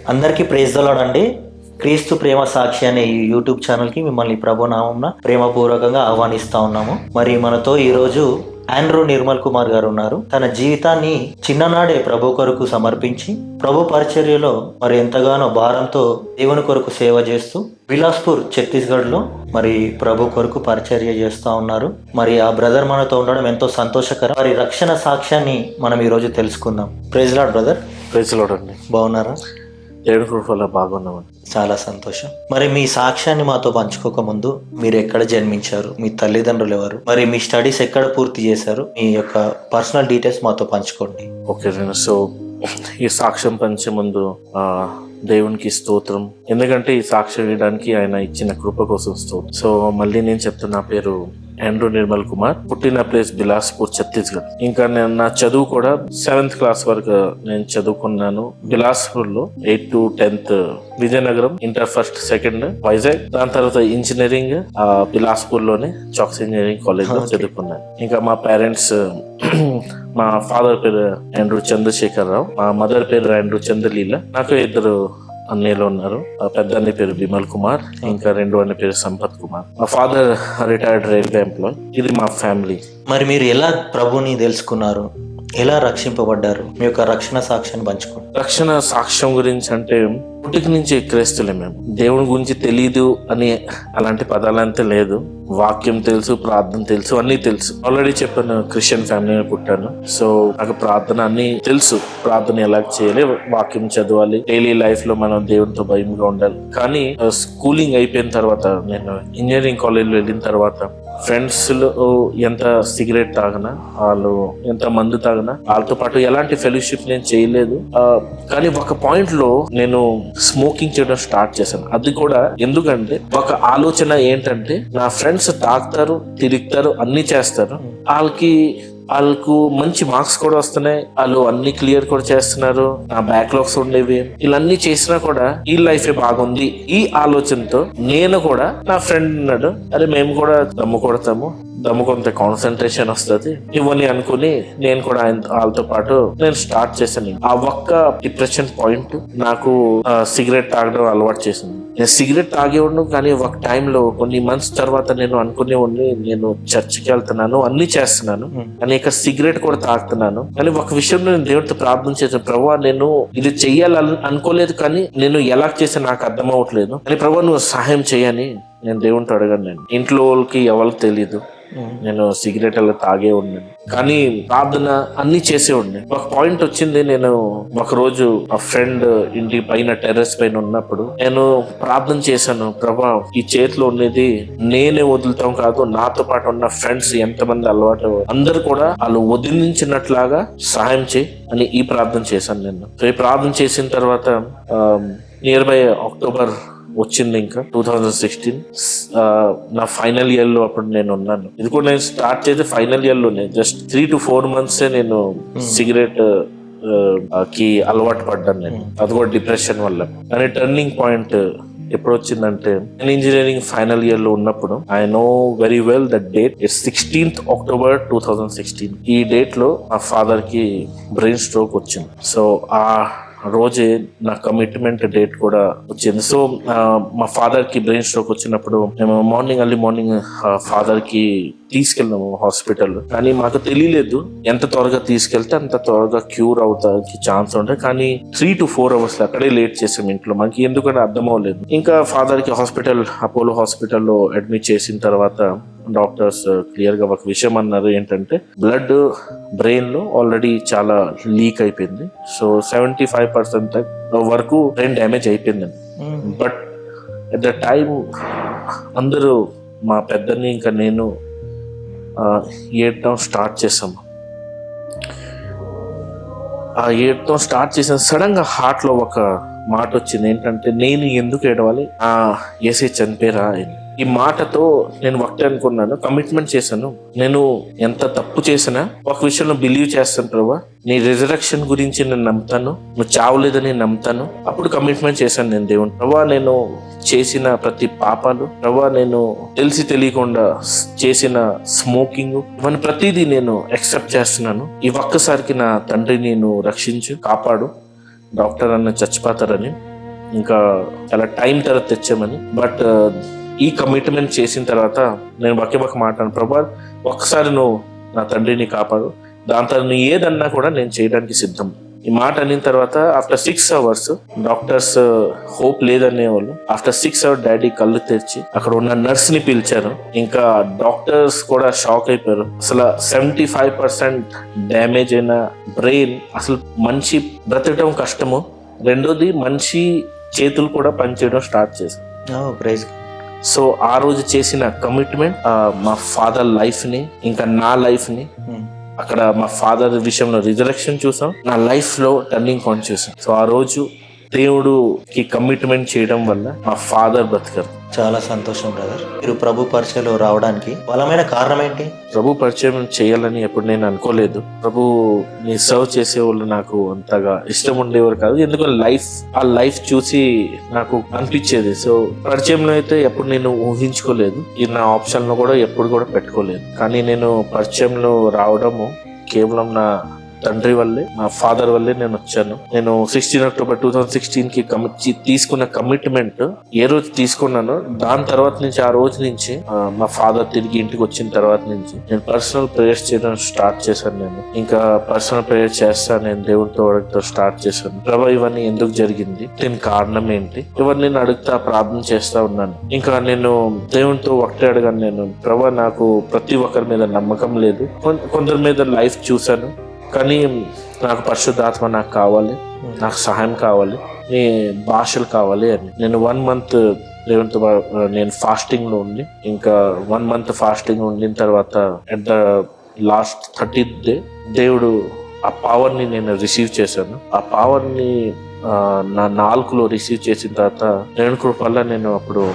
అందరికీ praise the lord అండి. క్రీస్తు ప్రేమ సాక్షి అనే ఈ యూట్యూబ్ ఛానల్కి మిమ్మల్ని ప్రభునామంన ప్రేమపూర్వకంగా ఆహ్వానిస్తా ఉన్నాము. మరి మనతో ఈరోజు ఆండ్రూ నిర్మల్ కుమార్ గారు ఉన్నారు. తన జీవితాన్ని చిన్ననాడే ప్రభు కొరకు సమర్పించి ప్రభు పరిచర్యలో మరి ఎంతగానో భారంతో దేవుని కొరకు సేవ చేస్తూ బిలాస్పూర్ ఛత్తీస్గఢ్లో మరి ప్రభు కొరకు పరిచర్య చేస్తూ ఉన్నారు. మరి ఆ బ్రదర్ మనతో ఉండడం ఎంతో సంతోషకరం. మరి రక్షణ సాక్ష్యాన్ని మనం ఈరోజు తెలుసుకుందాం. Praise lord brother. Praise lord అండి. బాగున్నారా? దేవుడి కృప వల్ల బాగున్నామండి. చాలా సంతోషం. మరి మీ సాక్ష్యాన్ని మాతో పంచుకోక ముందు మీరు ఎక్కడ జన్మించారు, మీ తల్లిదండ్రులు ఎవరు, మరి మీ స్టడీస్ ఎక్కడ పూర్తి చేశారు, మీ యొక్క పర్సనల్ డీటెయిల్స్ మాతో పంచుకోండి. ఓకే నేను సో ఈ సాక్ష్యం పంచే ముందు దేవునికి స్తోత్రం, ఎందుకంటే ఈ సాక్ష్యం ఇవ్వడానికి ఆయన ఇచ్చిన కృప కోసం స్తోత్రం. సో మళ్ళీ నేను చెప్తున్నా, నా పేరు ఆండ్రూ నిర్మల్ కుమార్. పుట్టిన ప్లేస్ బిలాస్పూర్ ఛత్తీస్గఢ్. ఇంకా నేను నా చదువు కూడా 7th క్లాస్ వరకు నేను చదువుకున్నాను బిలాస్పూర్ లో. 8th to 10th Vizianagaram, inter 1st 2nd Vizag. దాని తర్వాత ఇంజనీరింగ్ బిలాస్పూర్ లోనే చాక్స్ ఇంజనీరింగ్ కాలేజ్ లో చదువుకున్నాను. ఇంకా మా పేరెంట్స్ మా ఫాదర్ పేరు ఆండ్రూ చంద్రశేఖర్ రావు, మా మదర్ పేరు ఆండ్రూ చంద్రలీల. నాకు 2 అన్నయ్యలు ఉన్నారు. పెద్ద అన్నయ్య పేరు విమల్ కుమార్, ఇంకా 2వ అన్నయ్య పేరు సంపత్ కుమార్. మా ఫాదర్ రిటైర్డ్ రైల్వే ఎంప్లాయ్. ఇది మా ఫ్యామిలీ. మరి మీరు ఎలా ప్రభుని తెలుసుకున్నారు, ఎలా రక్షింపబడ్డారు, మీ యొక్క రక్షణ సాక్ష్యాన్ని పంచుకోండి. రక్షణ సాక్ష్యం గురించి అంటే, పుట్టిక నుంచి క్రైస్తవులే మేము. దేవుని గురించి తెలీదు అని అలాంటి పదాలంతా లేదు. వాక్యం తెలుసు, ప్రార్థన తెలుసు, అన్ని తెలుసు. ఆల్రెడీ చెప్పాను, క్రిస్టియన్ ఫ్యామిలీలో పుట్టాను. సో నాకు ప్రార్థన అన్ని తెలుసు. ప్రార్థన ఎలా చేయాలి, వాక్యం చదవాలి, డైలీ లైఫ్ లో మనం దేవునితో భయంగా ఉండాలి. కానీ స్కూలింగ్ అయిపోయిన తర్వాత, నేను ఇంజనీరింగ్ కాలేజ్ వెళ్ళిన తర్వాత ఫ్రెండ్స్ లో ఎంత సిగరెట్ తాగినా, వాళ్ళు ఎంత మందు తాగినా, వాళ్ళతో పాటు ఎలాంటి ఫెలోషిప్ నేను చేయలేదు. కానీ ఒక పాయింట్ లో నేను స్మోకింగ్ చేయడం స్టార్ట్ చేశాను. అది కూడా ఎందుకంటే ఒక ఆలోచన ఏంటంటే, నా ఫ్రెండ్స్ తాగుతారు, తిరుగుతారు, అన్ని చేస్తారు, వాళ్ళకు మంచి మార్క్స్ కూడా వస్తున్నాయి, వాళ్ళు అన్ని క్లియర్ కూడా చేస్తున్నారు, నా బ్యాక్లాగ్స్ ఉండేవి, ఇవన్నీ చేసినా కూడా ఈ లైఫే బాగుంది. ఈ ఆలోచనతో నేను కూడా, నా ఫ్రెండ్ ఉన్నాడు, అరే మేము కూడా దమ్ము కొడతాము, దమ్ము కొంత కాన్సన్ట్రేషన్ వస్తుంది, ఇవన్నీ అనుకుని నేను కూడా వాళ్ళతో పాటు నేను స్టార్ట్ చేశాను. ఆ ఒక్క డిప్రెషన్ పాయింట్ నాకు సిగరెట్ తాగడం అలవాటు చేసింది. నేను సిగరెట్ తాగేవాడు, కానీ ఒక టైంలో కొన్ని మంత్స్ తర్వాత నేను అనుకునేవాడిని, నేను చర్చికి వెళ్తున్నాను, అన్ని చేస్తున్నాను, అనేక సిగరెట్ కూడా తాగుతున్నాను. కానీ ఒక విషయంలో నేను దేవుడితో ప్రార్థన చేశాను, ప్రభువా నేను ఇది చెయ్యాలని అనుకోలేదు, కానీ నేను ఎలా చేసా నాకు అర్థం అవ్వట్లేదు, కానీ ప్రభువా నువ్వు సహాయం చేయని నేను దేవునితో అడగాను. నేను ఇంట్లో వాళ్ళకి ఎవరికి తెలీదు, నేను సిగరెట్ అలా తాగే ఉన్నాను, కానీ ప్రార్థన అన్ని చేసే ఉండే. ఒక పాయింట్ వచ్చింది, నేను ఒక రోజు ఆ ఫ్రెండ్ ఇంటి పైన టెర్రస్ పైన ఉన్నప్పుడు నేను ప్రార్థన చేశాను, ప్రభా ఈ చేతిలో ఉన్నది నేనే వదులుతాం కాదు, నాతో పాటు ఉన్న ఫ్రెండ్స్ ఎంతమంది అలవాటు అందరు కూడా వాళ్ళు వదిలించినట్లాగా సహాయం చేయి అని ఈ ప్రార్థన చేశాను నేను. సో ఈ ప్రార్థన చేసిన తర్వాత నియర్ బై అక్టోబర్ వచ్చింది, ఇంకా 2016 నా ఫైనల్ ఇయర్ లో అప్పుడు నేను ఉన్నాను. ఇది కూడా నేను స్టార్ట్ చేసి ఫైనల్ ఇయర్ లోనే, జస్ట్ 3 to 4 months నేను సిగరెట్ కి అలవాటు పడ్డాను నేను. అది కూడా డిప్రెషన్ వల్ల. కానీ టర్నింగ్ పాయింట్ ఎప్పుడు వచ్చిందంటే, నేను ఇంజనీరింగ్ ఫైనల్ ఇయర్ లో ఉన్నప్పుడు, I know very well that date, it's 16th October 2016. ఈ డేట్ లో మా ఫాదర్ కి బ్రెయిన్ స్ట్రోక్ వచ్చింది. సో ఆ రోజే నా కమిట్మెంట్ డేట్ కూడా వచ్చింది. సో మా ఫాదర్ కి బ్రెయిన్ స్ట్రోక్ వచ్చినప్పుడు మేము ఎర్లీ మార్నింగ్ ఫాదర్ కి తీసుకెళ్ళాము హాస్పిటల్. కానీ మాకు తెలియలేదు, ఎంత త్వరగా తీసుకెళ్తే అంత త్వరగా క్యూర్ అవుతానికి ఛాన్స్ ఉంటాయి. కానీ 3 to 4 hours అక్కడే లేట్ చేసాం ఇంట్లో. మనకి ఎందుకంటే అర్థం అవ్వలేదు. ఇంకా ఫాదర్ కి అపోలో హాస్పిటల్లో అడ్మిట్ చేసిన తర్వాత డాక్టర్స్ క్లియర్ గా ఒక విషయం అన్నారు, ఏంటంటే బ్లడ్ బ్రెయిన్ లో ఆల్రెడీ చాలా లీక్ అయిపోయింది. సో 75% వరకు బ్రెయిన్ డ్యామేజ్ అయిపోయిందండి. బట్ అట్ ద టైం అందరూ, మా పెద్దని ఇంకా నేను ఏడటం స్టార్ట్ చేసాము. ఆ ఏడటం స్టార్ట్ చేసిన సడన్ గా హార్ట్ లో ఒక మాట వచ్చింది, ఏంటంటే నేను ఎందుకు ఏడవాలి, యేసే చనిపోయారా అని. ఈ మాటతో నేను ఒకటే అనుకున్నాను, కమిట్మెంట్ చేశాను, నేను ఎంత తప్పు చేసినా ఒక విషయంలో బిలీవ్ చేస్తాను, ప్రభా నీ రిజరక్షన్ గురించి నేను నమ్ముతాను, నువ్వు చావలేదని నమ్ముతాను. అప్పుడు కమిట్మెంట్ చేశాను నేను దేవుని, ప్రభా నేను చేసిన ప్రతి పాపాలు, ప్రభా నేను తెలిసి తెలియకుండా చేసిన స్మోకింగ్, ఇవన్నీ ప్రతిదీ నేను యాక్సెప్ట్ చేస్తున్నాను. ఈ ఒక్కసారికి నా తండ్రి నేను రక్షించు, కాపాడు, డాక్టర్ అన్న చచ్చిపోతారని ఇంకా చాలా టైం తర్వాత తెచ్చామని. బట్ ఈ కమిట్మెంట్ చేసిన తర్వాత నేను ఒకే మాట్లాడాను, ప్రభా ఒక్కసారి నువ్వు నా తండ్రిని కాపాడు, దాని తర్వాత నువ్వు ఏదన్నా కూడా నేను చేయడానికి సిద్ధం. ఈ మాట అనిన తర్వాత ఆఫ్టర్ 6 hours డాక్టర్స్ హోప్ లేదనేవాళ్ళు. ఆఫ్టర్ 6 hours డాడీ కళ్ళు తెరిచి అక్కడ ఉన్న నర్స్ ని పిలిచారు. ఇంకా డాక్టర్స్ కూడా షాక్ అయిపోయారు. అసలు 75% డ్యామేజ్ అయిన బ్రెయిన్, అసలు మనిషి బ్రతకడం కష్టము, రెండోది మనిషి చేతులు కూడా పనిచేయడం స్టార్ట్ చేశారు. సో ఆ రోజు చేసిన కమిట్మెంట్ మా ఫాదర్ లైఫ్ ని, ఇంకా నా లైఫ్ ని, అక్కడ మా ఫాదర్ విషయంలో రిజరెక్షన్ చూసాం, నా లైఫ్ లో టర్నింగ్ పాయింట్ చూసాం. సో ఆ రోజు దేవుడుకి కమిట్మెంట్ చేయడం వల్ల మా ఫాదర్ బ్రతికారు. చాలా సంతోషం బ్రదర్. మీరు ప్రభు పరిచయలో రావడానికి బలమైన కారణం ఏంటి? ప్రభు పరిచయం చేయాలని ఎప్పుడు నేను అనుకోలేదు. ప్రభుని సర్వ్ చేసే వాళ్ళు నాకు అంతగా ఇష్టం ఉండేవారు కాదు. ఎందుకంటే ఆ లైఫ్ చూసి నాకు అనిపించేది. సో పరిచయంలో అయితే ఎప్పుడు నేను ఊహించుకోలేదు, ఇది నా ఆప్షన్ లో కూడా ఎప్పుడు కూడా పెట్టుకోలేదు. కానీ నేను పరిచయంలో రావడము కేవలం నా తండ్రి వల్లే, మా ఫాదర్ వల్లే నేను వచ్చాను. నేను 16 October 2016 తీసుకున్న కమిట్మెంట్ ఏ రోజు తీసుకున్నానో దాని తర్వాత నుంచి, ఆ రోజు నుంచి మా ఫాదర్ తిరిగి ఇంటికి వచ్చిన తర్వాత నుంచి నేను పర్సనల్ ప్రేయర్స్ చేయడం స్టార్ట్ చేశాను. నేను ఇంకా పర్సనల్ ప్రేయర్ చేస్తాను, నేను దేవుడితో స్టార్ట్ చేశాను. ప్రభా ఇవన్నీ ఎందుకు జరిగింది, దీనికి కారణం ఏంటి, ఇవన్నీ నేను అడుగుతా ప్రార్థన చేస్తా ఉన్నాను. ఇంకా నేను దేవునితో ఒకటే అడిగాను, నేను ప్రభా నాకు ప్రతి ఒక్కరి మీద నమ్మకం లేదు, కొందరి మీద లైఫ్ చూశాను, కానీ నాకు పరిశుద్ధాత్మ నాకు కావాలి, నాకు సహాయం కావాలి, నీ భాషలు కావాలి అని. నేను 1 month దేవునితో నేను ఫాస్టింగ్ లో ఉండి, ఇంకా 1 month ఫాస్టింగ్ ఉండిన తర్వాత at the last 30th day దేవుడు ఆ పవర్ ని నేను రిసీవ్ చేశాను. ఆ పవర్ ని నా నాలుకలో రిసీవ్ చేసిన తర్వాత దేవుని కృప వల్ల నేను అప్పుడు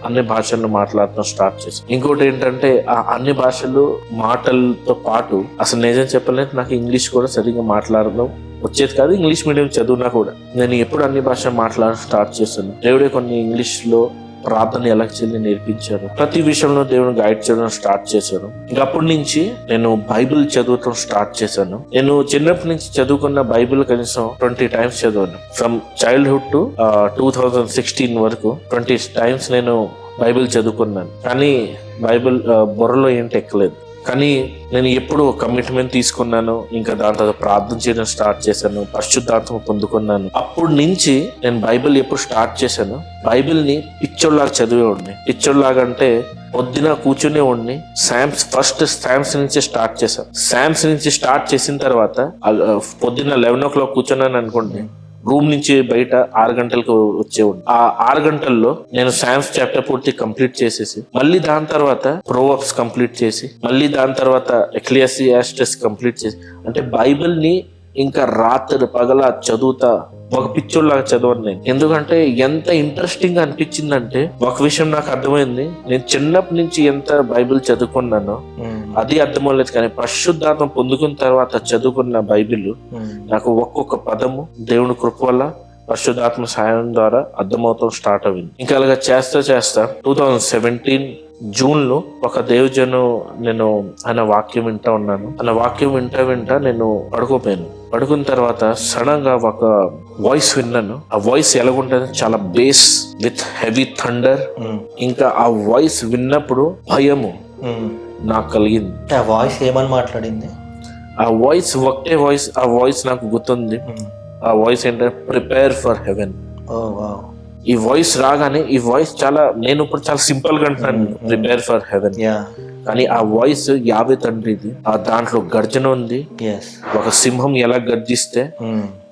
అన్ని భాషలను మాట్లాడటం స్టార్ట్ చేశాను. ఇంకోటి ఏంటంటే ఆ అన్ని భాషలు మాటలతో పాటు అసలు నిజం చెప్పాలంటే నాకు ఇంగ్లీష్ కూడా సరిగ్గా మాట్లాడడం వచ్చేది కాదు. ఇంగ్లీష్ మీడియం చదువునా కూడా నేను ఎప్పుడు అన్ని భాషలు మాట్లాడడం స్టార్ట్ చేశాను. దేవుడే కొన్ని ఇంగ్లీష్ లో ప్రార్థన ఎలా చేయాలి నేర్పించారు. ప్రతి విషయంలో దేవుని గైడ్ చేయడం స్టార్ట్ చేశారు. ఇంకా అప్పటి నుంచి నేను బైబిల్ చదవటం స్టార్ట్ చేశాను. నేను చిన్నప్పటి నుంచి చదువుకున్న బైబిల్ కనీసం 20 times చదివాను. ఫ్రమ్ చైల్డ్హుడ్ టు 2016 వరకు 20 times నేను బైబిల్ చదువుకున్నాను. కానీ బైబిల్ బుర్రలో ఏంటి ఎక్కలేదు. కానీ నేను ఎప్పుడు కమిట్మెంట్ తీసుకున్నాను, ఇంకా దాని తర్వాత ప్రార్థన చేయడం స్టార్ట్ చేశాను, పరిశుద్ధాత్మ పొందుకున్నాను. అప్పటి నుంచి నేను బైబిల్ ఎప్పుడు స్టార్ట్ చేశాను, బైబిల్ ని పిచ్చోడ్లాగా చదివేవాడిని. పిచ్చోడ్లాగా అంటే పొద్దున కూర్చునే వాడిని. ఫస్ట్ శామ్స్ నుంచి స్టార్ట్ చేశాను. శామ్స్ నుంచి స్టార్ట్ చేసిన తర్వాత పొద్దున్న 11 o'clock కూర్చున్నాను అనుకోండి, రూమ్ నుంచి బయట 6 గంటలకు వచ్చేవాడు. ఆ 6 గంటల్లో నేను సామ్స్ చాప్టర్ పూర్తి కంప్లీట్ చేసేసి, మళ్ళీ దాని తర్వాత ప్రోవర్బ్స్ కంప్లీట్ చేసి, మళ్ళీ దాని తర్వాత ఎక్లీసియాస్టెస్ కంప్లీట్ చేసి, అంటే బైబిల్ ని ఇంకా రాత్రి పగల చదువుతా ఒక పిచ్చోళ్ళలాగా చదవను నేను. ఎందుకంటే ఎంత ఇంట్రెస్టింగ్ గా అనిపించిందంటే ఒక విషయం నాకు అర్థమైంది, నేను చిన్నప్పటి నుంచి ఎంత బైబిల్ చదువుకున్నానో అది అర్థమవలేదు, కానీ పరిశుద్ధాత్మ పొందుకున్న తర్వాత చదువుకున్న బైబిల్ నాకు ఒక్కొక్క పదము దేవుని కృప వల్ల పరిశుద్ధాత్మ సహాయం ద్వారా అర్థమవుతాం స్టార్ట్ అయింది. ఇంకా అలాగా చేస్తా 2017 జూన్ లో ఒక దేవజను నేను ఆయన వాక్యం వింటా ఉన్నాను. ఆయన వాక్యం వింటా నేను పడుకున్న తర్వాత సడన్ గా ఒక వాయిస్ విన్నాను. ఆ వాయిస్ ఎలాగుంటుంది, చాలా బేస్ విత్ హెవీ థండర్. ఇంకా ఆ వాయిస్ విన్నప్పుడు భయము నాకు కలిగింది. ఆ వాయిస్ ఏమని మాట్లాడింది? ఆ వాయిస్ ఒకటే వాయిస్, ఆ వాయిస్ నాకు గుర్తుంది. ఆ వాయిస్ ఏంటంటే ప్రిపేర్ ఫర్ హెవెన్. ఈ వాయిస్ రాగానే, ఈ వాయిస్ నేను ఇప్పుడు చాలా సింపుల్ గా అంటున్నాను, ప్రిపేర్ ఫర్ హెవెన్, కానీ ఆ వాయిస్ యావే తండ్రిది. ఆ దాంట్లో గర్జన ఉంది. ఒక సింహం ఎలా గర్జిస్తే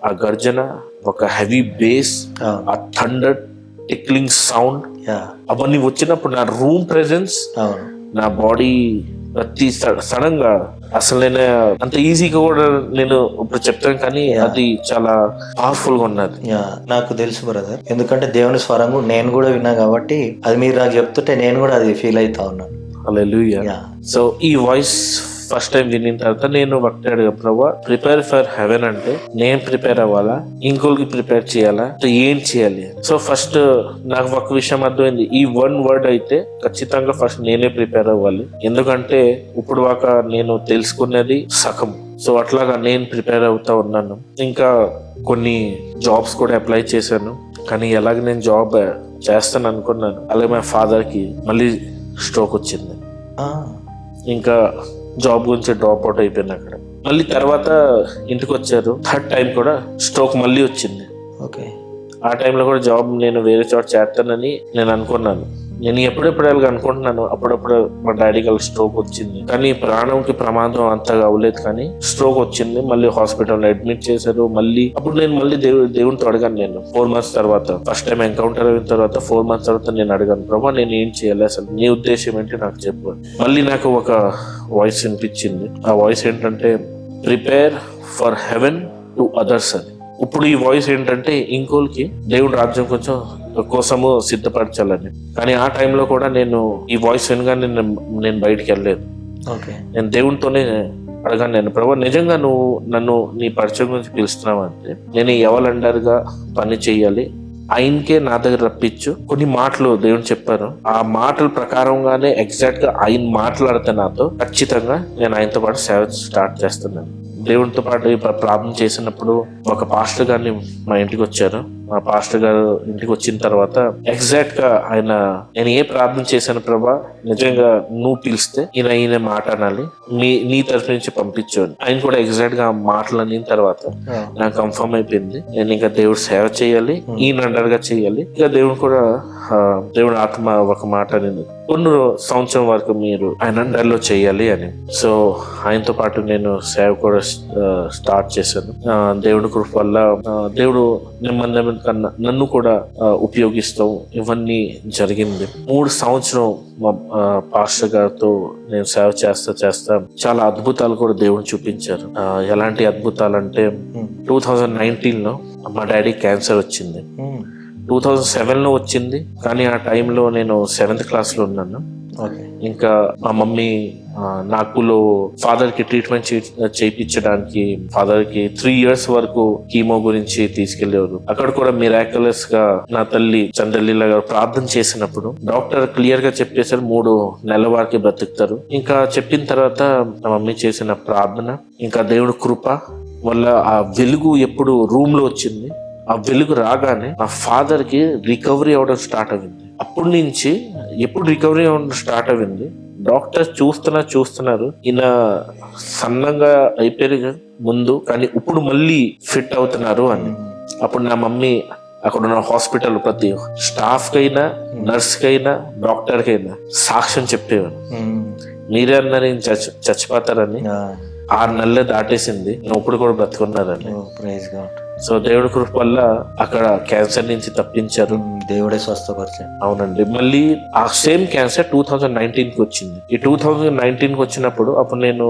ఆ గర్జన, ఒక హెవీ బేస్, ఆ థండర్ టిక్లింగ్ సౌండ్, అవన్నీ వచ్చినప్పుడు నా రూమ్ ప్రెజెన్స్, నా బాడీ ప్రతి సడన్ గా, అసలు నేను అంత ఈజీగా కూడా నేను ఇప్పుడు చెప్తాను, కానీ అది చాలా పవర్ఫుల్ గా ఉన్నది. నాకు తెలుసు బ్రదర్, ఎందుకంటే దేవుని స్వరము నేను కూడా విన్నా కాబట్టి అది మీరు నాకు చెప్తుంటే నేను కూడా అది ఫీల్ అవుతా ఉన్నాను. హల్లెలూయా. సో ఈ వాయిస్ ఫస్ట్ టైం విన్న తర్వాత నేను ఒకటే అడిగా, ప్రభా ప్రిపేర్ ఫర్ హెవెన్ అంటే నేను ప్రిపేర్ అవ్వాలా, ఇంకోరికి ప్రిపేర్ చేయాలా, ఏం చేయాలి? సో ఫస్ట్ నాకు ఒక విషయం అర్థమైంది, ఈ 1 word అయితే ఖచ్చితంగా ఫస్ట్ నేనే ప్రిపేర్ అవ్వాలి. ఎందుకంటే ఇప్పుడు నేను తెలుసుకున్నది సగం. సో అట్లాగా నేను ప్రిపేర్ అవుతా ఉన్నాను. ఇంకా కొన్ని జాబ్స్ కూడా అప్లై చేశాను, కానీ ఎలాగ నేను జాబ్ చేస్తాను అనుకున్నాను, అలాగే మా ఫాదర్కి మళ్ళీ స్ట్రోక్ వచ్చింది. ఇంకా జాబ్ గురించి డ్రాప్ అవుట్ అయిపోయింది అక్కడ. మళ్ళీ తర్వాత ఇంటికి వచ్చారు, థర్డ్ టైం కూడా స్ట్రోక్ మళ్ళీ వచ్చింది. ఓకే. ఆ టైంలో కూడా జాబ్ నేను వేరే చోట చేస్తానని నేను అనుకున్నాను. నేను ఎప్పుడెప్పుడు అలాగ అనుకుంటున్నాను. అప్పుడప్పుడు మా డాడీకి అలా స్ట్రోక్ వచ్చింది, కానీ ప్రాణంకి ప్రమాదం అంతగా అవ్వలేదు. కానీ స్ట్రోక్ వచ్చింది, మళ్ళీ హాస్పిటల్లో అడ్మిట్ చేశారు. మళ్ళీ అప్పుడు నేను మళ్ళీ దేవునితో అడిగాను. నేను 4 months తర్వాత, ఫస్ట్ టైం ఎన్కౌంటర్ అయిన తర్వాత 4 months తర్వాత నేను అడిగాను, ప్రభా నేను ఏం చేయాలి, అసలు నీ ఉద్దేశం ఏంటి నాకు చెప్పు. మళ్ళీ నాకు ఒక వాయిస్ వినిపించింది. ఆ వాయిస్ ఏంటంటే, prepare for heaven to others అని. ఇప్పుడు ఈ వాయిస్ ఏంటంటే ఇంకోళ్ళకి దేవుడి రాజ్యం కోసము సిద్ధపరచాలని. కానీ ఆ టైంలో కూడా నేను ఈ వాయిస్ వినగానే నేను బయటికి వెళ్ళలేదు. నేను దేవునితోనే అడగాను, నేను ప్రభు నిజంగా నువ్వు నన్ను నీ పరిచయం గురించి పిలుస్తున్నావు అంటే నేను ఎవరండర్గా పని చేయాలి, ఆయనకే నా దగ్గర రప్పించు. కొన్ని మాటలు దేవుని చెప్పారు, ఆ మాటల ప్రకారంగానే ఎగ్జాక్ట్ గా ఆయన మాట్లాడితే నాతో ఖచ్చితంగా నేను ఆయనతో పాటు సేవ స్టార్ట్ చేస్తున్నాను. దేవునితో పాటు ప్రార్థన చేసినప్పుడు ఒక పాస్టర్ గారిని మా ఇంటికి వచ్చారు. ఆ పాస్టర్ గారు ఇంటికి వచ్చిన తర్వాత ఎగ్జాక్ట్ గా ఆయన, నేను ఏ ప్రార్థన చేశాను ప్రభా, నిజంగా నువ్వు పిలిస్తే ఈయన మాట అనాలి, నీ తరఫు నుంచి పంపించు. ఆయన కూడా ఎగ్జాక్ట్ గా మాటలు అనిన తర్వాత నాకు కన్ఫర్మ్ అయిపోయింది, నేను ఇంకా దేవుడు సేవ చేయాలి, ఈయన అండర్గా చేయాలి. ఇంకా దేవుడు ఆత్మ ఒక మాట అనేది కొన్ని సంవత్సరం వరకు మీరు ఆయన అండర్లో చేయాలి అని. సో ఆయనతో పాటు నేను సేవ కూడా స్టార్ట్ చేశాను. దేవుడి కృప వల్ల దేవుడు నెమ్మది కన్నా నన్ను కూడా ఉపయోగిస్తాం. ఇవన్నీ జరిగింది. 3 సంవత్సరం మా పాస్టర్ గారితో నేను సేవ చేస్తా చాలా అద్భుతాలు కూడా దేవుడు చూపించారు. ఎలాంటి అద్భుతాలు అంటే 2019లో మా డాడీ క్యాన్సర్ వచ్చింది. 2007లో వచ్చింది, కానీ ఆ టైంలో నేను 7th క్లాస్లో ఉన్నాను. ఇంకా మా మమ్మీ నాకులో ఫాదర్ కి ట్రీట్మెంట్ చేయించడానికి ఫాదర్ కి 3 years వరకు కీమో గురించి తీసుకెళ్లేవారు. అక్కడ కూడా మిరాక్యులస్ గా నా తల్లి చంద్రలీల గారు ప్రార్థన చేసినప్పుడు డాక్టర్ క్లియర్ గా చెప్పేశారు 3 నెలల వరకు బ్రతుకుతారు. ఇంకా చెప్పిన తర్వాత నా మమ్మీ చేసిన ప్రార్థన, ఇంకా దేవుడి కృప వల్ల ఆ వెలుగు ఎప్పుడు రూమ్ లో వచ్చింది. ఆ వెలుగు రాగానే నా ఫాదర్ కి రికవరీ అవడం స్టార్ట్ అయింది. అప్పటి నుంచి ఎప్పుడు రికవరీ అవడం స్టార్ట్ అయింది, డాక్టర్స్ చూస్తున్నారు ఈయన సన్నంగా అయిపోయారు ముందు, కానీ ఇప్పుడు మళ్ళీ ఫిట్ అవుతున్నారు అని. అప్పుడు నా మమ్మీ అక్కడ ఉన్న హాస్పిటల్ ప్రతి స్టాఫ్ కైనా, నర్స్ కైనా, డాక్టర్ కైనా సాక్ష్యం చెప్పేవారు, మీరే అన్నారు ఈయన చచ్చిపోతారని. 6 నెలలు దాటేసింది, ఇప్పుడు కూడా బ్రతుకున్నారని. సో దేవుడి కృప వల్ల అక్కడ క్యాన్సర్ నుంచి తప్పించారు, దేవుడే స్వస్థపరిచారు. అవునండి. మళ్ళీ ఆ సేమ్ క్యాన్సర్ 2019కి వచ్చింది. ఈ 2019కి వచ్చినప్పుడు అప్పుడు నేను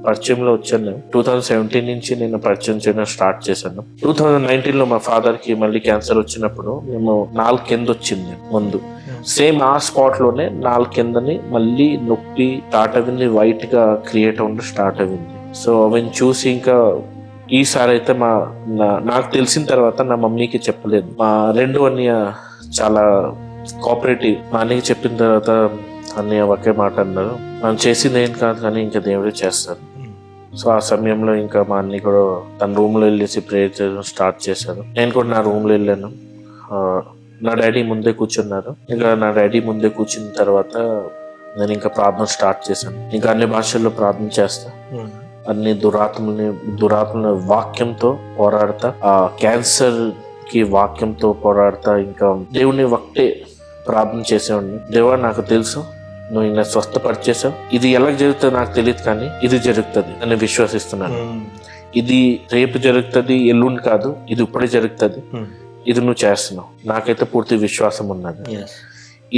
పరిచయంలో వచ్చాను. 2017 నుంచి నేను పరిచయం చేయడం స్టార్ట్ చేశాను. 2019లో మా ఫాదర్ కి మళ్ళీ క్యాన్సర్ వచ్చినప్పుడు మేము 4 కింద వచ్చింది ముందు. సేమ్ ఆ స్పాట్ లోనే 4 కిందని మళ్ళీ నొప్పి స్టార్ట్ అయింది, వైట్ గా క్రియేట్ అవ్వడం స్టార్ట్ అయింది. సో అవన్నీ చూసి ఇంకా ఈసారి అయితే నాకు తెలిసిన తర్వాత నా మమ్మీకి చెప్పలేదు. మా 2 అన్నయ్య చాలా కోఆపరేటివ్. మా అన్నయ్యకి చెప్పిన తర్వాత అన్నయ్య ఒకే మాట అన్నారు, మనం చేసింది ఏం కాదు కానీ ఇంకా దేవుడే చేస్తారు. సో ఆ సమయంలో ఇంకా మా అన్నయ్య కూడా తన రూమ్ లో వెళ్ళేసి ప్రేయర్ చేయడం స్టార్ట్ చేశారు. నేను కూడా నా రూమ్ లో వెళ్ళాను. నా డాడీ ముందే కూర్చున్నారు. ఇంకా నా డాడీ ముందే కూర్చున్న తర్వాత నేను ఇంకా ప్రార్థన స్టార్ట్ చేశాను. ఇంకా అన్ని భాషల్లో ప్రార్థన చేస్తా, అన్ని దురాత్మని వాక్యంతో పోరాడతా, ఆ క్యాన్సర్ కి వాక్యంతో పోరాడతా. ఇంకా దేవుని ఒకటే ప్రార్థన చేసేవాడిని, దేవా నాకు తెలుసు నువ్వు ఇలా స్వస్థపరిచేసావు, ఇది ఎలా జరుగుతుందో నాకు తెలియదు కానీ ఇది జరుగుతుంది అని విశ్వసిస్తున్నాను. ఇది రేపు జరుగుతుంది, ఎల్లుండి కాదు, ఇది ఇప్పుడే జరుగుతుంది, ఇది నువ్వు చేస్తున్నావు, నాకైతే పూర్తి విశ్వాసం ఉన్నది.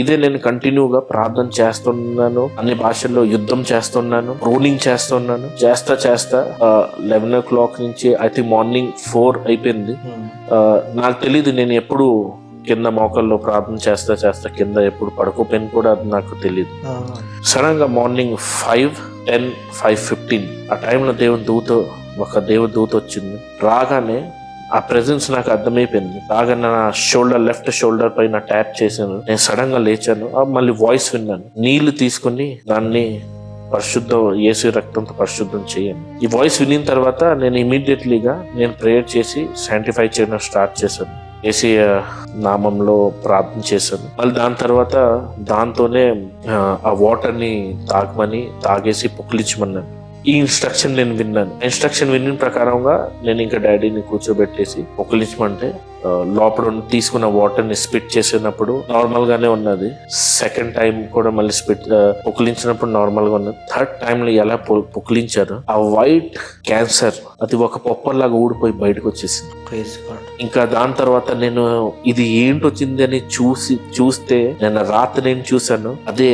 ఇదే నేను కంటిన్యూగా ప్రార్థన చేస్తున్నాను, అన్ని భాషల్లో యుద్ధం చేస్తున్నాను, రోనింగ్ చేస్తున్నాను. చేస్తా 11 o'clock నుంచి ఐ థింక్ మార్నింగ్ 4 అయిపోయింది. నాకు తెలీదు నేను ఎప్పుడు కింద మోకాల్లో ప్రార్థన చేస్తా కింద ఎప్పుడు పడుకోపోయిన కూడా అది నాకు తెలియదు. సడన్ గా మార్నింగ్ 5:10, 5:15 ఆ టైంలో ఒక దేవుని దూత వచ్చింది. రాగానే ఆ ప్రెజెన్స్ నాకు అర్థమైపోయింది. రాగానే నా లెఫ్ట్ షోల్డర్ పైన ట్యాప్ చేశాను. నేను సడన్ గా లేచాను. మళ్ళీ వాయిస్ విన్నాను, నీళ్లు తీసుకుని దాన్ని యేసు రక్తంతో పరిశుద్ధం చేయండి. ఈ వాయిస్ వినిన తర్వాత నేను ఇమీడియట్లీగా ప్రేయర్ చేసి శాంటిఫై చేయడం స్టార్ట్ చేశాను. యేసయ్య నామంలో ప్రార్థన చేశాను. మళ్ళీ దాని తర్వాత దాంతోనే ఆ వాటర్ ని తాగమని తాగేసి పుక్కిలించమన్నాను. ఈ ఇన్స్ట్రక్షన్ నేను విన్నాను. ఇన్స్ట్రక్షన్ విన్న ప్రకారంగా నేను ఇంకా డాడీని కూర్చోబెట్టేసి పుక్కిలించమంటే లోపల తీసుకున్న వాటర్ ని స్పిట్ చేసినప్పుడు నార్మల్ గానే ఉన్నది. సెకండ్ టైం కూడా మళ్ళీ పుక్కిలించినప్పుడు నార్మల్ గా ఉన్నది. థర్డ్ టైం లో ఎలా పుక్కిలించారు, ఆ వైట్ క్యాన్సర్ అది ఒక పొప్పల్లాగా ఊడిపోయి బయటకు వచ్చేసింది. ఇంకా దాని తర్వాత నేను ఇది ఏంటి వచ్చింది అని చూస్తే నేను రాత్రి నేను చూసాను, అదే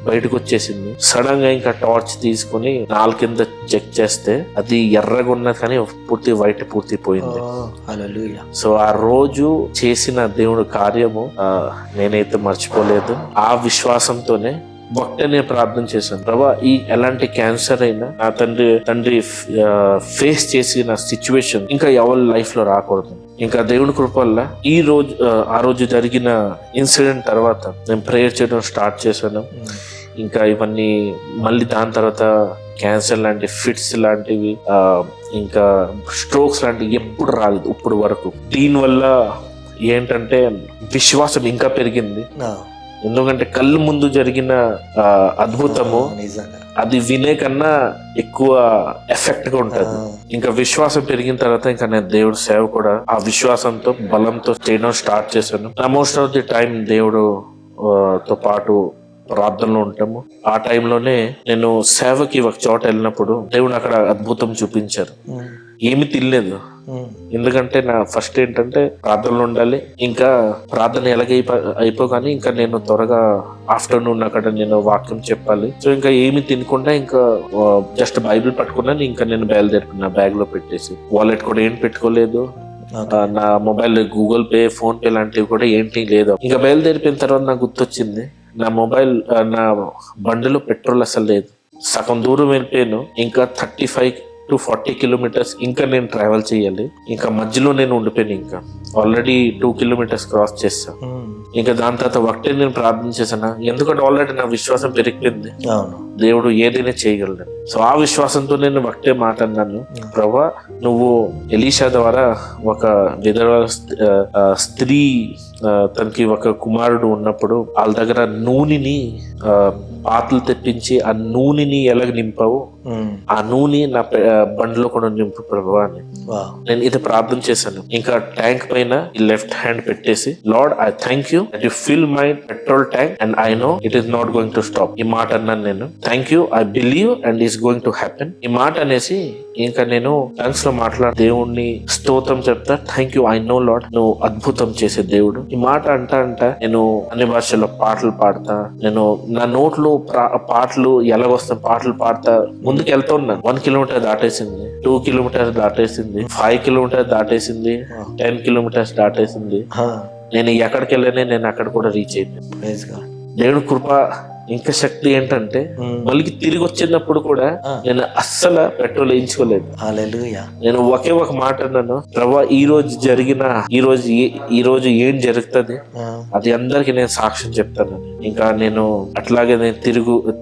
బయటకు వచ్చేసింది. సడన్ గా ఇంకా టార్చ్ తీసుకుని నాలుగు కింద చెక్ చేస్తే అది ఎర్రగా ఉన్నది కానీ పూర్తి వైట్ పూర్తి పోయింది. సో ఆ రోజు చేసిన దేవుడి కార్యము నేనైతే మర్చిపోలేదు. ఆ విశ్వాసంతోనే భక్తి నేను ప్రార్థన చేశాను. ప్రభా, ఈ ఎలాంటి క్యాన్సర్ అయినా నా తండ్రి ఫేస్ చేసిన సిచ్యువేషన్ ఇంకా ఎవరి లైఫ్ లో రాకూడదు. ఇంకా దేవుని కృప వల్ల ఆ రోజు జరిగిన ఇన్సిడెంట్ తర్వాత నేను ప్రేయర్ చేయడం స్టార్ట్ చేశాను. ఇంకా ఇవన్నీ మళ్ళీ దాని తర్వాత క్యాన్సర్ లాంటి ఫిట్స్ లాంటివి ఇంకా స్ట్రోక్స్ లాంటివి ఎప్పుడు రాలేదు ఇప్పుడు వరకు. దీనివల్ల ఏంటంటే విశ్వాసం ఇంకా పెరిగింది. ఎందుకంటే కళ్ళు ముందు జరిగిన అద్భుతము అది వినే కన్నా ఎక్కువ ఎఫెక్ట్ గా ఉంటది. ఇంకా విశ్వాసం పెరిగిన తర్వాత ఇంకా నేను దేవుడు సేవ కూడా ఆ విశ్వాసంతో బలంతో చేయడం స్టార్ట్ చేశాను. మోస్ట్ ఆఫ్ ది టైం దేవుడు తో పాటు ప్రార్థనలో ఉంటాము. ఆ టైంలోనే నేను సేవకి ఒక చోట వెళ్ళినప్పుడు దేవుడు అక్కడ అద్భుతం చూపించారు. ఏమి తినలేదు, ఎందుకంటే నా ఫస్ట్ ఏంటంటే ప్రార్థనలో ఉండాలి. ఇంకా ప్రార్థన అయిపోగానే ఇంకా నేను త్వరగా ఆఫ్టర్నూన్ అక్కడ నేను వాక్యం చెప్పాలి. సో ఇంకా ఏమి తినకుండా ఇంకా జస్ట్ బైబిల్ పట్టుకున్నాను. ఇంకా నేను బయలుదేరుకున్నా, బ్యాగ్ లో పెట్టేసి. వాలెట్ కూడా ఏం పెట్టుకోలేదు, నా mobile Google pay, phone pay లాంటివి కూడా ఏంటి లేదు. ఇంకా బయలుదేరిపోయిన తర్వాత నాకు గుర్తొచ్చింది, నా మొబైల్ నా బండిలో పెట్రోల్ అసలు లేదు. సగం దూరం వెళ్ళిపోయాను. ఇంకా 35 to 40 kilometers ఇంకా నేను ట్రావెల్ చేయాలి. ఇంకా మధ్యలో నేను ఉండిపోయాను. ఇంకా ఆల్రెడీ 2 kilometers క్రాస్ చేస్తాను. ఇంకా దాని తర్వాత ఒకటే నేను ప్రార్థన చేశాను, ఎందుకంటే ఆల్రెడీ నా విశ్వాసం పెరిగిపోయింది, దేవుడు ఏదైనా చేయగలడు. సో ఆ విశ్వాసంతో నేను ఒకటే మాట అన్నాను, ప్రభా, నువ్వు ఎలీషా ద్వారా ఒక విధవ స్త్రీ తనకి ఒక కుమారుడు ఉన్నప్పుడు వాళ్ళ దగ్గర నూనెని పాత్రలు తెప్పించి ఆ నూనెని ఎలాగ నింపావు, ఆ నూనె నా బండిలో కూడా నింపు ప్రభా అని నేను ఇది ప్రార్థన చేశాను. ఇంకా ట్యాంక్ పైన లెఫ్ట్ హ్యాండ్ పెట్టేసి, lord, I thank you that you fill my petrol tank and I know it is not going to stop. ఈ మాట అన్నాను నేను. Thank you, I believe and is going to happen. ఈ మాట అనేసి ఇంకా నేను థ్యాంక్స్ లో మాట్లాడు దేవుణ్ణి స్తోత్రం చెప్తా. Thank you, I know lord, నువ్వు అద్భుతం చేసే దేవుడు. ఈ మాట అంట నేను అన్ని భాషల్లో పాటలు పాడతా. నేను నా నోట్లో పాటలు ఎలాగొస్తాయి, పాటలు పాడతా. ముందుకు వెళ్తా ఉన్నాను. 1 kilometer దాటేసింది, 2 kilometers దాటేసింది, 5 kilometers దాటేసింది, 10 kilometers దాటేసింది. నేను ఎక్కడికి వెళ్ళానే నేను అక్కడ కూడా రీచ్ అయిపోయాను. దేవుడి కృప. ఇంకా శక్తి ఏంటంటే మళ్ళీ తిరిగి వచ్చినప్పుడు కూడా నేను అస్సలు పెట్రోల్ వేయించుకోలేదు. నేను ఒకే ఒక మాట అన్నాను, ప్రభా, ఈ రోజు ఏం జరుగుతుంది అది అందరికి నేను సాక్ష్యం చెప్తాను. ఇంకా నేను అట్లాగే నేను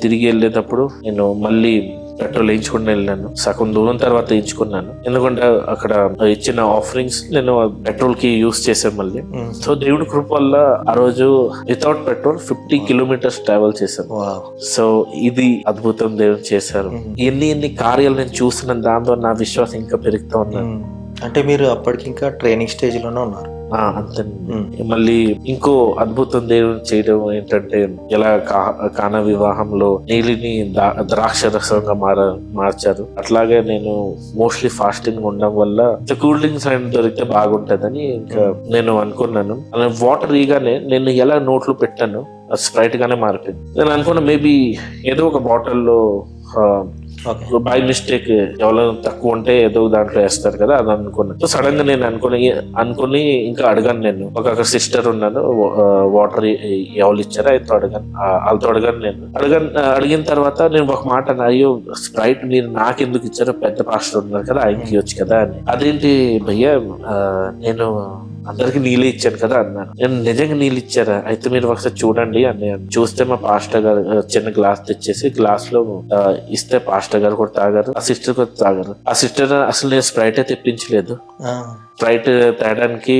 తిరిగి వెళ్ళేటప్పుడు నేను మళ్ళీ పెట్రోల్ వేయించుకుని వెళ్ళాను. సగం దూరం తర్వాత వేయించుకున్నాను, ఎందుకంటే అక్కడ ఇచ్చిన ఆఫరింగ్స్ నేను పెట్రోల్ కి యూస్ చేశాను మళ్ళీ. సో దేవుడి కృప వల్ల ఆ రోజు వితౌట్ పెట్రోల్ 50 kilometers ట్రావెల్ చేశాను. సో ఇది అద్భుతం దేవుడు చేశారు. ఎన్ని కార్యాలు నేను చూసిన దాంతో నా విశ్వాసం ఇంకా పెరుగుతూ ఉన్నాను. అంటే మీరు అప్పటికి ఇంకా ట్రైనింగ్ స్టేజ్ లోనే ఉన్నారు. అంతే. మళ్ళీ ఇంకో అద్భుతం దేవుడు చేయడం ఏంటంటే, ఎలా కానా వివాహంలో నీలిని ద్రాక్ష రసంగా మార్చారు, అట్లాగే నేను మోస్ట్లీ ఫాస్టింగ్ ఉండడం వల్ల కూల్ డ్రింక్స్ అండ్ దొరికితే బాగుంటదని ఇంకా నేను అనుకున్నాను. వాటర్ ఇగానే నేను ఎలా నోట్లు పెట్టాను, స్ప్రైట్ గానే మారిపోయింది. నేను అనుకున్నా మేబీ ఏదో ఒక బాటిల్లో బై మిస్టేక్ ఎవరైనా తక్కువ ఉంటే ఏదో దాంట్లో వేస్తారు కదా, అది అనుకున్నాను. సో సడన్ గా నేను అనుకుని ఇంకా అడిగాను. నేను ఒక సిస్టర్ ఉన్నాను, వాటర్ ఎవరు ఇచ్చారో ఆయనతో అడిగాను, వాళ్ళతో అడిగిన తర్వాత నేను ఒక మాట అన్నా, అయ్యో స్ప్రైట్ మీరు నాకెందుకు ఇచ్చారో, పెద్ద పాస్టర్ ఉన్నారు కదా ఆయనకి ఇవ్వచ్చు కదా అని. అదేంటి భయ్యా, నేను అందరికి నీళ్ళు ఇచ్చాను కదా అన్నాను. నేను నిజంగా నీళ్ళు ఇచ్చారా, అయితే మీరు ఒకసారి చూడండి అని. చూస్తే మా పాస్టర్ గారు చిన్న గ్లాస్ తెచ్చేసి గ్లాస్ లో ఇస్తే పాస్టర్ గారు కూడా తాగారు, ఆ సిస్టర్ కూడా తాగారు. ఆ సిస్టర్ అసలు నేను స్ప్రైట్ తెప్పించలేదు, ఫ్లైట్ తేయడానికి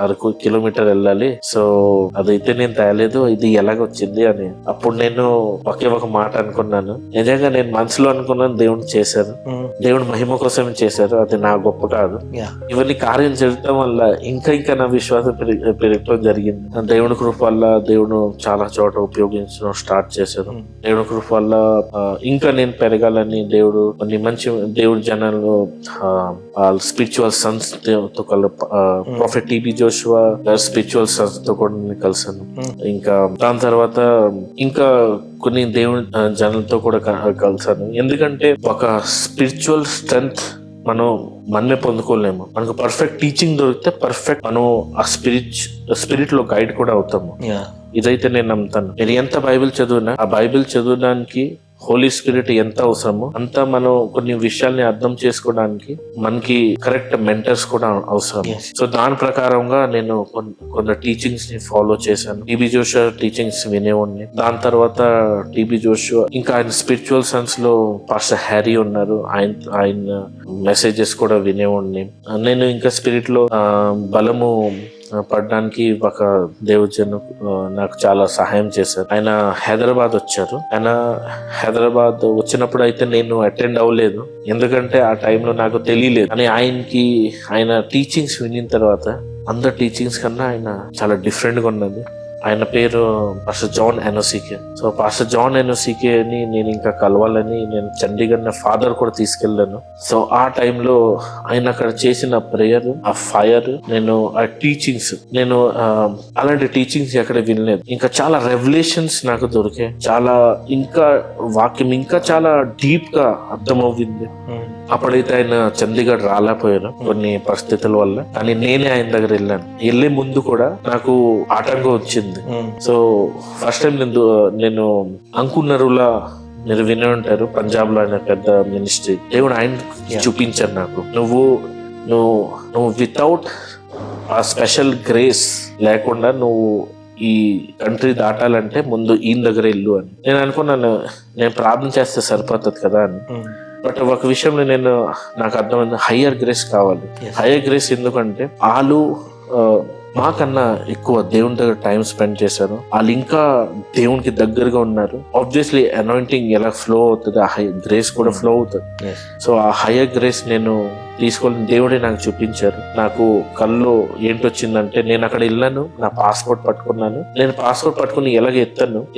6 కిలోమీటర్ వెళ్ళాలి. సో అదైతే నేను తేయలేదు, ఇది ఎలాగొచ్చింది అని. అప్పుడు నేను ఒకే ఒక మాట అనుకున్నాను, నిజంగా నేను మనసులో అనుకున్నాను దేవుడు చేశారు, దేవుడు మహిమ కోసం చేశారు, అది నా గొప్ప కాదు. ఇవన్నీ కార్యం జరగడం వల్ల ఇంకా నా విశ్వాసం పెరగటం జరిగింది. దేవుని కృప వల్ల దేవుడు చాలా చోట ఉపయోగించడం స్టార్ట్ చేశారు. దేవుని కృప వల్ల ఇంకా నేను పెరగాలని దేవుడు కొన్ని మంచి దేవుడి జనాలు స్పిరిచువల్ సన్స్ తో prophet TB Joshua spiritual Sons తో కూడా నేను కలిసాను. ఇంకా దాని తర్వాత ఇంకా కొన్ని దేవుని జనాలతో కూడా కలిసాను. ఎందుకంటే ఒక స్పిరిచువల్ స్ట్రెంగ్త్ మనం మనమే పొందుకోలేము. మనకు పర్ఫెక్ట్ టీచింగ్ దొరికితే పర్ఫెక్ట్ మనం ఆ స్పిరిట్ లో గైడ్ కూడా అవుతాము. ఇదైతే నేను నమ్ముతాను. మీరు ఎంత బైబిల్ చదివినా ఆ బైబిల్ చదవడానికి హోలీ స్పిరిట్ ఎంత అవసరమో అంతా మనం కొన్ని విషయాల్ని అర్థం చేసుకోవడానికి మనకి కరెక్ట్ మెంటర్స్ కూడా అవసరం. సో దాని ప్రకారంగా నేను కొన్ని టీచింగ్స్ ని ఫాలో చేశాను. టీబీ జోషువా టీచింగ్స్ వినేవాడిని. దాని తర్వాత టీబీ జోషువా ఇంకా ఆయన స్పిరిచువల్ సెన్స్ లో పాస్టర్ హ్యారీ ఉన్నారు, ఆయన మెసేజెస్ కూడా వినేవాడిని. నేను ఇంకా స్పిరిట్ లో బలము పడడానికి ఒక దేవుజను నాకు చాలా సహాయం చేశారు. ఆయన హైదరాబాద్ వచ్చారు. ఆయన హైదరాబాద్ వచ్చినప్పుడు అయితే నేను అటెండ్ అవ్వలేదు, ఎందుకంటే ఆ టైంలో నాకు తెలియలేదు. అని ఆయన టీచింగ్స్ వినిన తర్వాత అందరు టీచింగ్స్ కన్నా ఆయన చాలా డిఫరెంట్ గా ఉన్నది. ఆయన పేరు pastor John Enosike. So pastor John ఎనోసికేని నేను ఇంకా కలవాలని నేను చండీగఢ్ నా ఫాదర్ కూడా తీసుకెళ్ళాను. సో ఆ టైంలో ఆయన అక్కడ చేసిన ప్రేయర్, ఆ ఫైర్, నేను ఆ టీచింగ్స్, నేను అలాంటి టీచింగ్స్ ఎక్కడ వినలేదు. ఇంకా చాలా రెవల్యూషన్స్ నాకు దొరికాయి. చాలా ఇంకా వాక్యం ఇంకా చాలా డీప్ గా అర్థమవుతుంది. అప్పుడైతే ఆయన చండీగఢ్ రాలేకపోయారు కొన్ని పరిస్థితుల వల్ల, కానీ నేనే ఆయన దగ్గర వెళ్ళాను. వెళ్ళే ముందు కూడా నాకు ఆటంకం వచ్చింది. సో ఫస్ట్ టైం నేను అంకున్నరులా మీరు వినే ఉంటారు, పంజాబ్ లో ఆయన పెద్ద మినిస్ట్రీ. దేవుడు ఆయన చూపించారు నాకు, నువ్వు వితౌట్ ఆ స్పెషల్ గ్రేస్ లేకుండా నువ్వు ఈ కంట్రీ దాటాలంటే ముందు ఈయన దగ్గర ఇల్లు అని. నేను అనుకున్నాను, నేను ప్రార్థన చేస్తే సరిపోతుంది కదా అని. బట్ ఒక విషయంలో నాకు అర్థమైంది, హయ్యర్ గ్రేస్ కావాలి. హయ్యర్ గ్రేస్ ఎందుకంటే వాళ్ళు మాకన్నా ఎక్కువ దేవుని దగ్గర టైం స్పెండ్ చేశారు, వాళ్ళు ఇంకా దేవునికి దగ్గరగా ఉన్నారు. ఆబ్వియస్లీ అనాయింటింగ్ ఎలా ఫ్లో అవుతుంది, ఆ హై గ్రేస్ కూడా ఫ్లో అవుతుంది. సో ఆ హయ్యర్ గ్రేస్ నేను తీసుకొని దేవుడే నాకు చూపించారు. నాకు కళ్ళు ఏంటొచ్చిందంటే, నేను అక్కడ వెళ్ళాను, నా పాస్పోర్ట్ పట్టుకున్నాను. నేను పాస్పోర్ట్ పట్టుకుని ఎలాగ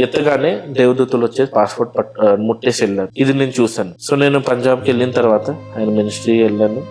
ఎత్తగానే దేవదూతలు వచ్చేసి పాస్పోర్ట్ ముట్టేసి వెళ్ళాను. ఇది నేను చూసాను. సో నేను పంజాబ్కి వెళ్ళిన తర్వాత ఆయన మినిస్ట్రీ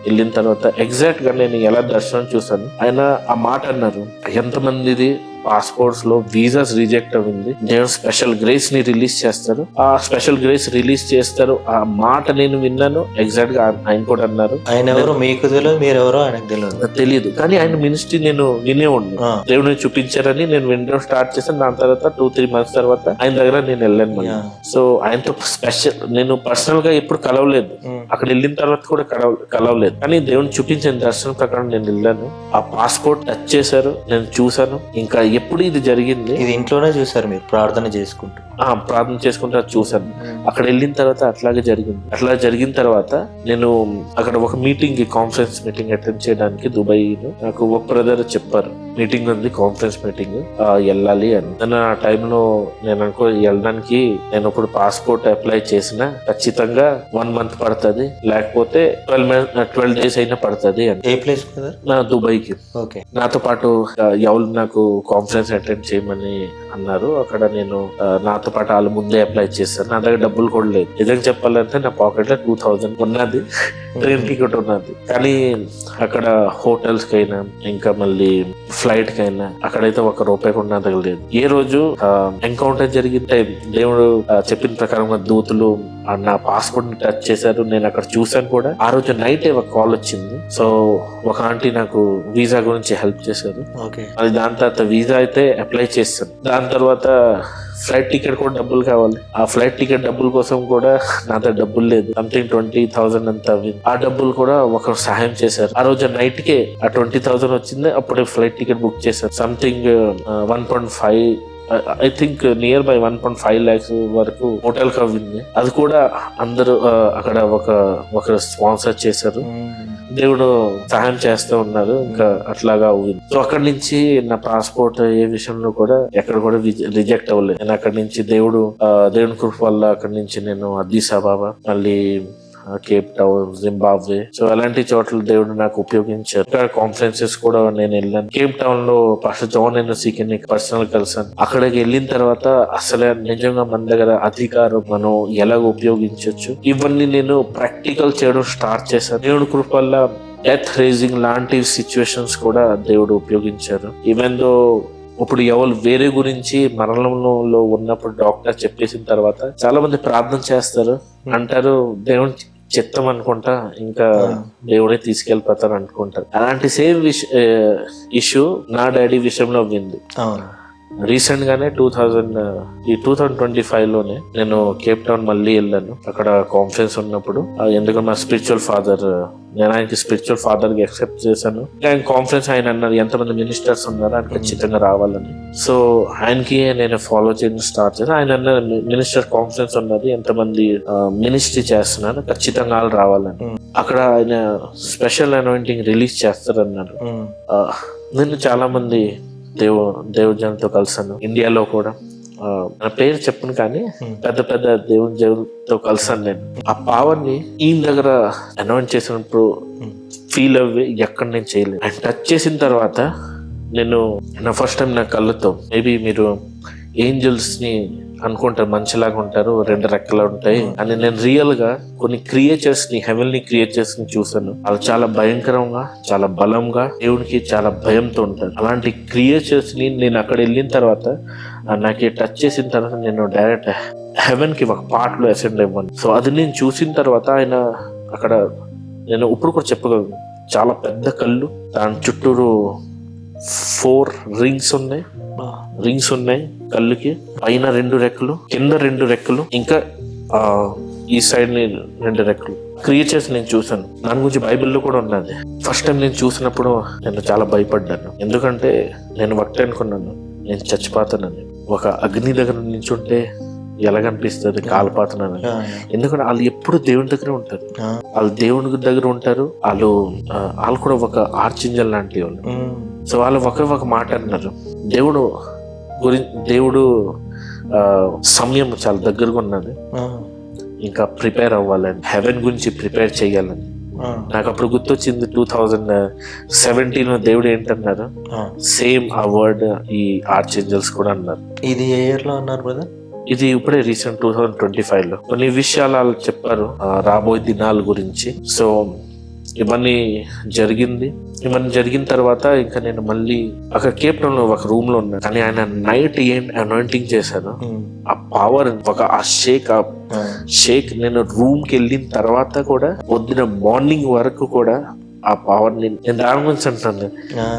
వెళ్ళిన తర్వాత ఎగ్జాక్ట్ గా నేను ఎలా దర్శనం చూసాను. ఆయన ఆ మాట అన్నారు, ఎంతమందిది పాస్పోర్ట్స్ లో వీసాస్ రిజెక్ట్ అయింది, దేవుడు స్పెషల్ గ్రేస్ ని రిలీజ్ చేస్తారు, ఆ స్పెషల్ గ్రేస్ రిలీజ్ చేస్తారు. ఆ మాట నేను విన్నాను. ఎగ్జాక్ట్ గా ఆయన కూడా అన్నారు. ఆయన ఎవరో మీకు తెలియదు, మీరెవరో ఆయనకు తెలియదు, కానీ ఆయన మినిస్ట్రీ నేను వినేవాడిని. దేవుడిని చూపించారని నేను వినడం స్టార్ట్ చేశాను. దాని తర్వాత 2-3 months తర్వాత ఆయన దగ్గర నేను వెళ్ళాను. సో ఆయనతో స్పెషల్ నేను పర్సనల్ గా ఎప్పుడు కలవలేదు, అక్కడ వెళ్ళిన తర్వాత కూడా కలవలేదు, కానీ దేవుని చూపించిన దర్శనం ప్రకారం నేను వెళ్ళాను. ఆ పాస్పోర్ట్ టచ్ చేశారు, నేను చూసాను. ఇంకా ఎప్పుడు ఇది జరిగింది, ఇది ఇంట్లోనే చూసారు మీరు ప్రార్థన చేసుకుంటూ అది చూసాను. అక్కడ వెళ్ళిన తర్వాత అట్లాగే జరిగింది. అట్లా జరిగిన తర్వాత నేను అక్కడ ఒక మీటింగ్, కాన్ఫరెన్స్ మీటింగ్ అటెండ్ చేయడానికి దుబాయ్ నాకు ఒక బ్రదర్ చెప్పారు, మీటింగ్ ఉంది, కాన్ఫరెన్స్ మీటింగ్ వెళ్ళాలి అని. నేను ఆ టైంలో నేను వెళ్ళడానికి నేను ఇప్పుడు పాస్పోర్ట్ అప్లై చేసినా ఖచ్చితంగా 1 month పడుతుంది, లేకపోతే 12 days అయినా పడుతుంది అని. ఏ ప్లేస్ నా దుబాయ్కి. ఓకే. నాతో పాటు ఎవరు నాకు కాన్ఫరెన్స్ అటెండ్ చేయమని అన్నారు. అక్కడ నేను నాతో పాటు వాళ్ళు ముందే అప్లై చేశారు. నా దగ్గర డబ్బులు కూడా లేదు. నిజంగా చెప్పాలంటే నా పాకెట్ లో 2000 ఉన్నది, ట్రైన్ టికెట్ ఉన్నది. కానీ అక్కడ హోటల్స్ కైనా ఇంకా మళ్ళీ ఫ్లైట్ కైనా అక్కడైతే ₹1 కూడా నా దగ్గర లేదు. ఏ రోజు ఎన్కౌంటర్ జరిగితే దేవుడు చెప్పిన ప్రకారంగా దూతలు నా పాస్పోర్ట్ ని టచ్ చేశారు. నేను అక్కడ చూసాను కూడా. ఆ రోజు నైట్ ఒక కాల్ వచ్చింది. సో ఒక ఆంటీ నాకు వీసా గురించి హెల్ప్ చేశారు. అది దాని తర్వాత వీసా అయితే అప్లై చేస్తాను. దాని తర్వాత ఫ్లైట్ టికెట్ కూడా డబ్బులు కావాలి. ఆ ఫ్లైట్ టికెట్ డబ్బుల కోసం కూడా నా దగ్గర డబ్బులు లేదు. సంథింగ్ 20,000 అంతా. ఆ డబ్బులు కూడా ఒకరు సహాయం చేశారు. ఆ రోజు నైట్ కే ఆ 20,000 వచ్చింది. అప్పుడే ఫ్లైట్ టికెట్ బుక్ చేశారు. Something 1.5 I think near by 1.5 lakhs వరకు హోటల్ కి అవ్వింది. అది కూడా అందరూ అక్కడ ఒక స్పాన్సర్ చేశారు. దేవుడు సహాయం చేస్తూ ఉన్నారు. ఇంకా అట్లాగా అవ్వింది. సో అక్కడి నుంచి నా పాస్పోర్ట్ ఏ విషయంలో కూడా ఎక్కడ కూడా రిజెక్ట్ అవ్వలేదు. నేను అక్కడి నుంచి దేవుని కృప వల్ల అక్కడి నుంచి నేను అద్దీస్ అబాబా, మళ్ళీ కేప్ టౌన్, జింబాబ్వే, సో అలాంటి చోట్ల దేవుడు నాకు ఉపయోగించారు. ఇక్కడ కాన్ఫరెన్సెస్ కూడా నేను వెళ్ళాను. కేప్ టౌన్ లో పాస్టర్ జాన్ ఎన్ఎస్సీకి పర్సనల్ కలిసాను. అక్కడికి వెళ్ళిన తర్వాత అసలు నిజంగా మన దగ్గర అధికారం మనం ఎలా ఉపయోగించవచ్చు ఇవన్నీ నేను ప్రాక్టికల్ చేయడం స్టార్ట్ చేశాను. దేవుడి కృప వల్ల డెత్ రేజింగ్ లాంటి సిచ్యువేషన్స్ కూడా దేవుడు ఉపయోగించారు. ఈవెన్ దో ఇప్పుడు ఎవరు వేరే గురించి మరణంలో ఉన్నప్పుడు డాక్టర్ చెప్పేసిన తర్వాత చాలా మంది ప్రార్థన చేస్తారు, అంటారు దేవుని చిత్తం అనుకుంటా, ఇంకా దేవుడే తీసుకెళ్ళిపోతారు అనుకుంటారు. అలాంటి సేమ్ ఇష్యూ నా డాడీ విషయంలో అవ్వింది. రీసెంట్ గానే 2025 లోనే నేను కేప్ టౌన్ మళ్ళీ వెళ్ళాను. అక్కడ కాన్ఫరెన్స్ ఉన్నప్పుడు ఎందుకంటే మా స్పిరిచువల్ ఫాదర్, నేను ఆయనకి స్పిరిచువల్ ఫాదర్ కి యాక్సెప్ట్ చేశాను. ఆయన కాన్ఫరెన్స్ ఆయన అన్నారు ఎంతమంది మినిస్టర్స్ ఉన్నారు ఆయన ఖచ్చితంగా రావాలని. సో ఆయనకి నేను ఫాలో చేయడం స్టార్ట్ చేశాను. ఆయన అన్నారు మినిస్టర్ కాన్ఫరెన్స్ ఉన్నది, ఎంతమంది మినిస్ట్రీ చేస్తున్నారు, ఖచ్చితంగా వాళ్ళు రావాలని. అక్కడ ఆయన స్పెషల్ అనాయింటింగ్ రిలీజ్ చేస్తారన్నారు. నేను చాలా మంది దేవుడి జనంతో కలిసాను. ఇండియాలో కూడా నా పేరు చెప్పను కానీ పెద్ద పెద్ద దేవుని జనంతో కలిసాను నేను. ఆ పవర్ ని ఈయన దగ్గర అనౌన్స్ చేసినప్పుడు ఫీల్ అవ్వి ఎక్కడ నేను చేయలేదు. అండ్ టచ్ చేసిన తర్వాత నేను నా ఫస్ట్ టైం నా కళ్ళతో, మేబీ మీరు ఏంజల్స్ ని అనుకుంటారు మంచిలాగా ఉంటారు, 2 రెక్కలు ఉంటాయి అని, నేను రియల్ గా కొన్ని క్రియేచర్స్ ని, హెవెన్లీ క్రియేచర్స్ ని చూసాను. వాళ్ళు చాలా భయంకరంగా, చాలా బలంగా, దేవునికి చాలా భయంతో ఉంటారు. అలాంటి క్రియేచర్స్ ని నేను అక్కడ వెళ్ళిన తర్వాత నాకు టచ్ చేసిన తర్వాత నేను డైరెక్ట్ హెవెన్ కి ఒక పార్ట్ లో అసెండ్ అవ్వను. సో అది నేను చూసిన తర్వాత ఆయన అక్కడ, నేను ఇప్పుడు కూడా చెప్పగలను, చాలా పెద్ద కళ్ళు, దాని చుట్టూరు 4 రింగ్స్ ఉన్నాయి కళ్ళుకి, పైన 2 రెక్కలు, కింద 2 రెక్కలు, ఇంకా ఈ సైడ్ ని 2 రెక్కలు. క్రియేచర్స్ నేను చూసాను. దాని గురించి బైబిల్లో కూడా ఉన్నది. ఫస్ట్ టైం నేను చూసినప్పుడు నేను చాలా భయపడ్డాను. ఎందుకంటే నేను ఒకటే అనుకున్నాను, నేను చచ్చిపోతానని. ఒక అగ్ని దగ్గర నించుంటే ఎలాగనిపిస్తుంది, కాలిపోతున్నాను. ఎందుకంటే వాళ్ళు ఎప్పుడు దేవుని దగ్గర ఉంటారు, వాళ్ళు దేవుని దగ్గర ఉంటారు. వాళ్ళు కూడా ఒక ఆర్చింజల్ లాంటి వాళ్ళు. సో వాళ్ళు ఒక మాట అన్నారు, దేవుడు సమయం చాలా దగ్గరగా ఉన్నది, ఇంకా ప్రిపేర్ అవ్వాలని, హెవెన్ గురించి ప్రిపేర్ చేయాలని. నాకు అప్పుడు గుర్తొచ్చింది 2017 దేవుడు ఏంటన్నారు, సేమ్ ఆ వర్డ్ ఈ ఆర్చింజల్స్ కూడా అన్నారు. ఇది ఏ ఇయర్ లో అన్నారు బ్రదర్? ఇది ఇప్పుడే రీసెంట్ 2025 లో కొన్ని విషయాలు వాళ్ళు చెప్పారు రాబోయే దినాల గురించి. సో ఇవన్నీ జరిగిన తర్వాత ఇంకా నేను మళ్ళీ అక్కడ కేప్ టౌన్ లో ఒక రూమ్ లో ఉన్నాను. కానీ ఆయన నైట్ అనాయింటింగ్ చేశాను. ఆ పవర్, ఆ షేక్ నేను రూమ్ కి వెళ్ళిన తర్వాత కూడా పొద్దున మార్నింగ్ వరకు కూడా ఆ పవర్ నేను దాని గురించి అంటాను.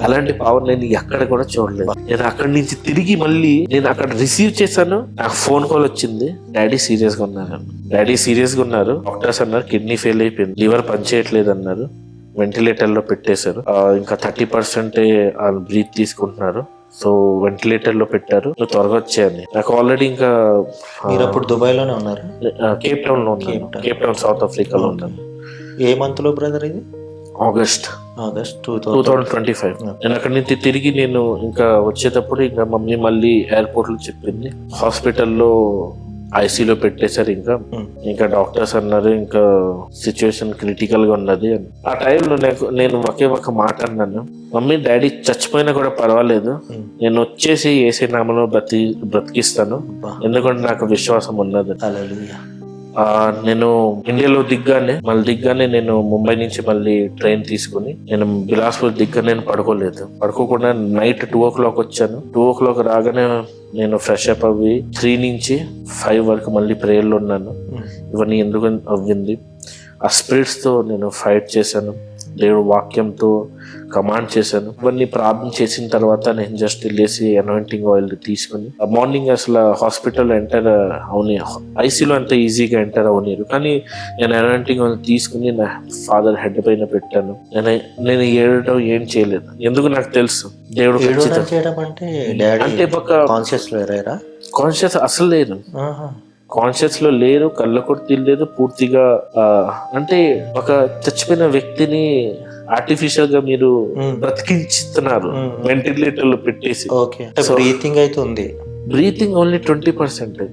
అలాంటి పవర్ నేను ఎక్కడ కూడా చూడలేదు. నేను అక్కడి నుంచి తిరిగి మళ్ళీ నేను అక్కడ రిసీవ్ చేశాను. నాకు ఫోన్ కాల్ వచ్చింది, డాడీ సీరియస్ గా ఉన్నారు, డాక్టర్స్ అన్నారు కిడ్నీ ఫెయిల్ అయిపోయింది, లివర్ పనిచేయట్లేదు అన్నారు, వెంటిలేటర్ లో పెట్టేశారు, ఇంకా 30% వాళ్ళు బ్రీత్ తీసుకుంటున్నారు, సో వెంటిలేటర్ లో పెట్టారు, నువ్వు త్వరగా వచ్చేయండి. నాకు ఆల్రెడీ ఇంకా అప్పుడు దుబాయ్ లోనే ఉన్నారు, కేప్ టౌన్ లో ఉన్నాను, కేప్ టౌన్ సౌత్ ఆఫ్రికాలో ఉన్నాను. ఏ మంత్ లో బ్రదర్ ఇది? ఆగస్ట్ 2025. నేను అక్కడి నుంచి తిరిగి నేను ఇంకా వచ్చేటప్పుడు ఇంకా మమ్మీ మళ్ళీ ఎయిర్పోర్ట్ లో చెప్పింది, హాస్పిటల్లో ఐసీలో పెట్టేశారు. ఇంకా డాక్టర్స్ అన్నారు ఇంకా సిచ్యువేషన్ క్రిటికల్ గా ఉన్నది అని. ఆ టైంలో నేను ఒక మాట అన్నాను, మమ్మీ డాడీ చచ్చిపోయినా కూడా పర్వాలేదు, నేను వచ్చేసి ఏసీ నామలో బ్రతికిస్తాను, ఎందుకంటే నాకు విశ్వాసం ఉన్నది. నేను ఇండియాలో దిగ్గానే నేను ముంబై నుంచి మళ్ళీ ట్రైన్ తీసుకుని నేను బిలాస్పూర్ నేను పడుకోకుండా నైట్ 2 o'clock వచ్చాను. 2 o'clock రాగానే నేను ఫ్రెష్ అప్ అవ్వి 3 నుంచి 5 వరకు మళ్ళీ ప్రేయర్ లో ఉన్నాను. ఇవన్నీ ఎందుకు అవ్వింది, ఆ స్పిరిట్స్ తో నేను ఫైట్ చేశాను. దేవుడు వాక్యంతో కమాండ్ చేశాను. ఇవన్నీ ప్రార్థన చేసిన తర్వాత నేను జస్ట్ లేసి అనాయింటింగ్ ఆయిల్ తీసుకుని మార్నింగ్ అసలు హాస్పిటల్ ఎంటర్ అవని ఐసీలో అంత ఈజీగా ఎంటర్ అవనీరు, కానీ నేను అనాయింటింగ్ ఆయిల్ తీసుకుని నా ఫాదర్ హెడ్ పైన పెట్టాను. నేను ఏడటం ఏం చేయలేదు, ఎందుకు నాకు తెలుసు దేవుడు చేయడం అంటే డాడీ అంటే ఒక కాన్షియస్ లేరా? కాన్షియస్ అసలు లేదు, కాన్షియస్ లో లేరు, కళ్ళ కూడా తెలియలేదు పూర్తిగా. అంటే ఒక చచ్చిపోయిన వ్యక్తిని ఆర్టిఫిషియల్ గా మీరు బ్రతికించుతున్నారు వెంటిలేటర్ లో పెట్టేసి. బ్రీతింగ్ అయితే ఉంది, బ్రీతింగ్ ఓన్లీ 20%.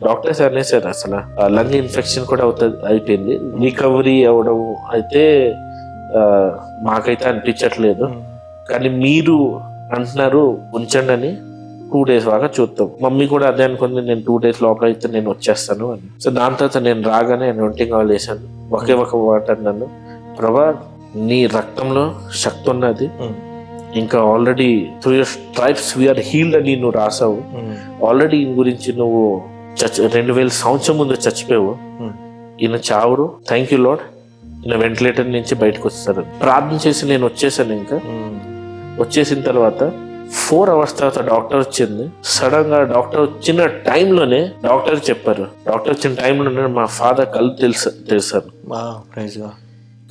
డాక్టర్స్ అనేసారు అసలు లంగ్ ఇన్ఫెక్షన్ కూడా అయిపోయింది, రికవరీ అవడం అయితే మాకైతే అనిపించట్లేదు, కానీ మీరు అంటున్నారు ఉంచండి అని 2 days దాకా చూద్దాం. మమ్మీ కూడా అదే అనుకుంది, నేను 2 days లోపల అయితే నేను వచ్చేస్తాను అని. సో దాని తర్వాత నేను రాగానే అనాయింటింగ్ ఆయిల్ వేసాను. ఒకే ఒక మాట అన్నాను, ప్రభా నీ రక్తంలో శక్తి ఉన్నది, ఇంకా already through your stripes we are healed అని నువ్వు రాసావు. ఆల్రెడీ ఈయన గురించి నువ్వు 2000 సంవత్సరం ముందు చచ్చిపోయావు, ఈయన చావురు, థ్యాంక్ యూ లార్డ్, ఈయన వెంటిలేటర్ నుంచి బయటకు వస్తారు. ప్రార్థన చేసి నేను వచ్చేసాను. ఇంకా వచ్చేసిన తర్వాత 4 hours తర్వాత డాక్టర్ వచ్చింది. సడన్ గా డాక్టర్ వచ్చిన టైంలోనే డాక్టర్ చెప్పారు, డాక్టర్ వచ్చిన టైంలోనే మా ఫాదర్ కళ్ళు తెలిసారు.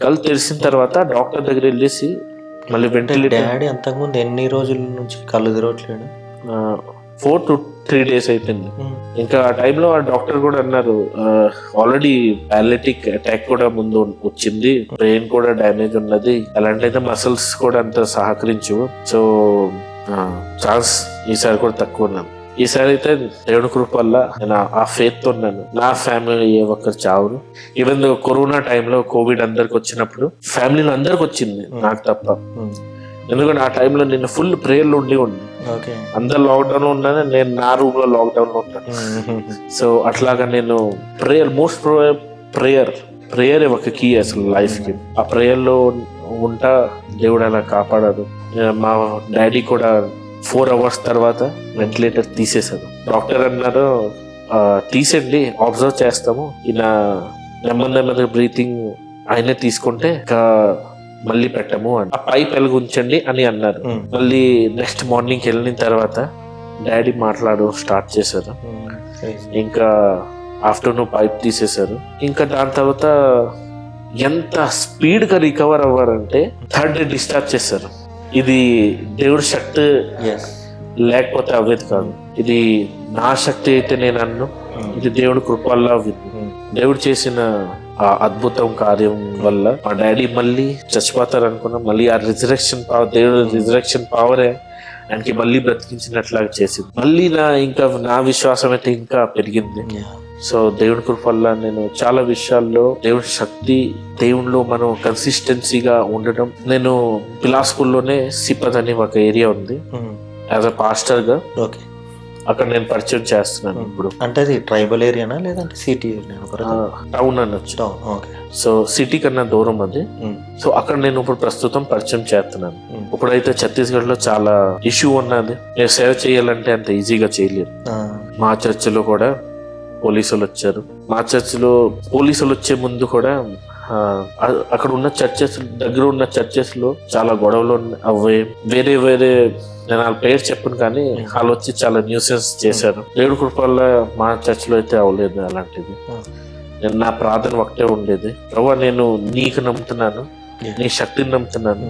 కళ్ళు తెలిసిన తర్వాత డాక్టర్ దగ్గర వెళ్ళేసి మళ్ళీ వెంటిలేటర్. డాడీ అంతకుముందు ఎన్ని రోజుల నుంచి కళ్ళు తిరగట్లేడు? 4 to 3 days అయిపోయింది. ఇంకా ఆ టైంలో ఆ డాక్టర్ కూడా అన్నారు, ఆల్రెడీ పారాలిటిక్ అటాక్ కూడా ముందు వచ్చింది, బ్రెయిన్ కూడా డ్యామేజ్ ఉన్నది, అలాంటైతే మసిల్స్ కూడా అంత సహకరించు, సో ఛాన్స్ ఈసారి కూడా తక్కువ ఉన్నాను. ఈసారి అయితే దేవుని కృప వల్ల నేను ఆ ఫెయిత్ తో ఉన్నాను. నా ఫ్యామిలీ ఏ ఒక్కరు చావురు. ఈవెన్ కరోనా టైంలో కోవిడ్ అందరికి వచ్చినప్పుడు ఫ్యామిలీలో అందరికి వచ్చింది, నాకు తప్ప. ఎందుకంటే ఆ టైంలో నేను ఫుల్ ప్రేయర్లు ఉండి అందరు లాక్డౌన్ లో ఉన్నాను, నేను నా రూమ్ లో లాక్డౌన్ లో ఉన్నాను. సో అట్లాగా నేను మోస్ట్ ప్రేయర్ ఒక కీ అసలు లైఫ్ కి. ఆ ప్రేయర్ లో ఉంటా దేవుడు అలా కాపాడాడు. మా డాడీ కూడా 4 hours తర్వాత వెంటిలేటర్ తీసేశారు. డాక్టర్ అన్నారు, తీసేయండి, అబ్జర్వ్ చేస్తాము, ఈయన నెమ్మదిగా బ్రీతింగ్ ఆయనే తీసుకుంటే ఇంకా మళ్ళీ పెట్టము అని, ఆ పైప్ వెలిగించండి అని అన్నారు. మళ్ళీ నెక్స్ట్ మార్నింగ్ వెళ్ళిన తర్వాత డాడీ మాట్లాడడం స్టార్ట్ చేశారు. ఇంకా ఆఫ్టర్నూన్ పైప్ తీసేశారు. ఇంకా దాని తర్వాత ఎంత స్పీడ్ గా రికవర్ అవ్వారంటే 3rd day డిశ్చార్జ్ చేశారు. ఇది దేవుడి శక్తి లేకపోతే అవ్వేది కాదు, ఇది నా శక్తి అయితే నేను అన్ను, ఇది దేవుడి కృప వల్ల దేవుడు చేసిన ఆ అద్భుతం కార్యం వల్ల మా డాడీ మళ్ళీ చచ్చిపోతారు అనుకున్నా, మళ్ళీ ఆ రిజరెక్షన్ పవర్, దేవుడు రిజరెక్షన్ పవరే ఆయనకి మళ్ళీ బ్రతికించినట్లాగా చేసింది. మళ్ళీ నా విశ్వాసం అయితే ఇంకా పెరిగింది. సో దేవుని కృప వల్ల నేను చాలా విషయాల్లో దేవుని శక్తి, దేవునిలో మనం కన్సిస్టెన్సీగా ఉండడం. నేను బిలాస్పూర్లోనే సిపత్ అని ఒక ఏరియా ఉంది, యాజ్ అ పాస్టర్ గా అక్కడ నేను పరిచయం చేస్తున్నాను ఇప్పుడు. అంటే అది ట్రైబల్ ఏరియానా లేదంటే సిటీ? టౌన్ అనొచ్చు. సో సిటీ కన్నా దూరం అది. సో అక్కడ నేను ఇప్పుడు ప్రస్తుతం పరిచయం చేస్తున్నాను. ఇప్పుడైతే ఛత్తీస్గఢ్ లో చాలా ఇష్యూ ఉన్నది, నేను సేవ చేయాలంటే అంత ఈజీగా చేయలేదు. మా చర్చిలో కూడా పోలీసులు వచ్చారు. మా చర్చిలో పోలీసులు వచ్చే ముందు కూడా అక్కడ ఉన్న చర్చెస్, దగ్గర ఉన్న చర్చెస్ లో చాలా గొడవలు అవ్వాయి. వేరే నేను వాళ్ళ పేరు చెప్పను, కానీ వాళ్ళు వచ్చి చాలా న్యూసెన్స్ చేశారు. దేవుడి కృప వల్ల మా చర్చ్ లో అయితే అవ్వలేదు అలాంటిది. నేను నా ప్రార్థన ఒకటే ఉండేది, ప్రభువా నేను నీకు నమ్ముతున్నాను, నీ శక్తిని నమ్ముతున్నాను,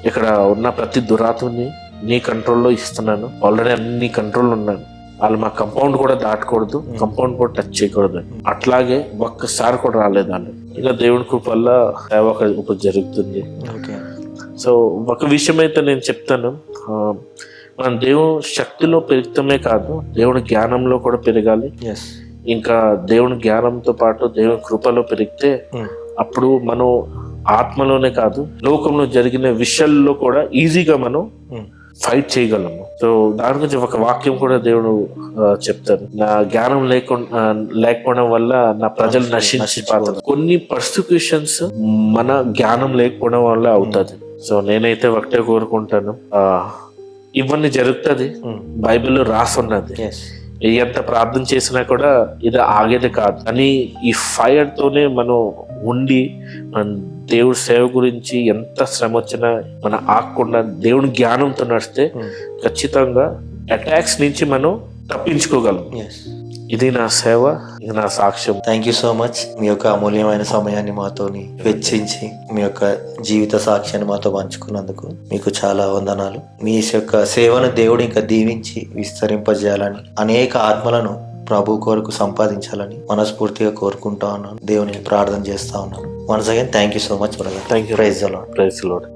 ఇక్కడ ఉన్న ప్రతి దురాత్మని నీ కంట్రోల్లో ఇస్తున్నాను, ఆల్రెడీ అన్ని కంట్రోల్ ఉన్నాను, వాళ్ళు మా కంపౌండ్ కూడా దాటకూడదు, కంపౌండ్ కూడా టచ్ చేయకూడదు. అట్లాగే ఒక్కసారి కూడా రాలేదు వాళ్ళు. ఇలా దేవుడి కృప వల్ల సేవ జరుగుతుంది. సో ఒక విషయం అయితే నేను చెప్తాను, మనం దేవుని శక్తిలో పెరుగుతామే కాదు, దేవుని జ్ఞానంలో కూడా పెరగాలి. ఇంకా దేవుని జ్ఞానంతో పాటు దేవుని కృపలో పెరిగితే అప్పుడు మనం ఆత్మలోనే కాదు, లోకంలో జరిగిన విషయాల్లో కూడా ఈజీగా మనం ఫైట్ చేయగలము. సో దాని గురించి ఒక వాక్యం కూడా దేవుడు చెప్తారు, నా జ్ఞానం లేకపోవడం వల్ల నా ప్రజలు నశించిపోతారు. కొన్ని పర్సిక్యూషన్స్ మన జ్ఞానం లేకపోవడం వల్ల అవుతుంది. సో నేనైతే ఒకటే కోరుకుంటాను, ఇవన్నీ జరుగుతుంది, బైబిల్లో రాసి ఉన్నది. ఎంత ప్రార్థన చేసినా కూడా ఇది ఆగేది కాదు. కానీ ఈ ఫైర్ తోనే మనం ఉండి మనం దేవుడి సేవ గురించి ఎంత శ్రమ వచ్చినా మనం ఆగకుండా దేవుని జ్ఞానంతో నడిస్తే ఖచ్చితంగా అటాక్స్ నుంచి మనం తప్పించుకోగలం. ఇది నా సేవ, ఇది నా సాక్ష్యం. Thank you so much. మీ యొక్క అమూల్యమైన సమయాన్ని మాతోని వెచ్చించి మీ యొక్క జీవిత సాక్ష్యాన్ని మాతో పంచుకున్నందుకు మీకు చాలా వందనాలు. మీ యొక్క సేవను దేవుడు ఇంకా దీవించి విస్తరింపజేయాలని, అనేక ఆత్మలను ప్రభు కొరకు సంపాదించాలని మనస్ఫూర్తిగా కోరుకుంటా ఉన్నాను. దేవుని ప్రార్థన చేస్తా ఉన్నాను. Once again thank you so much brother. Thank you. Praise the Lord. Praise the lord.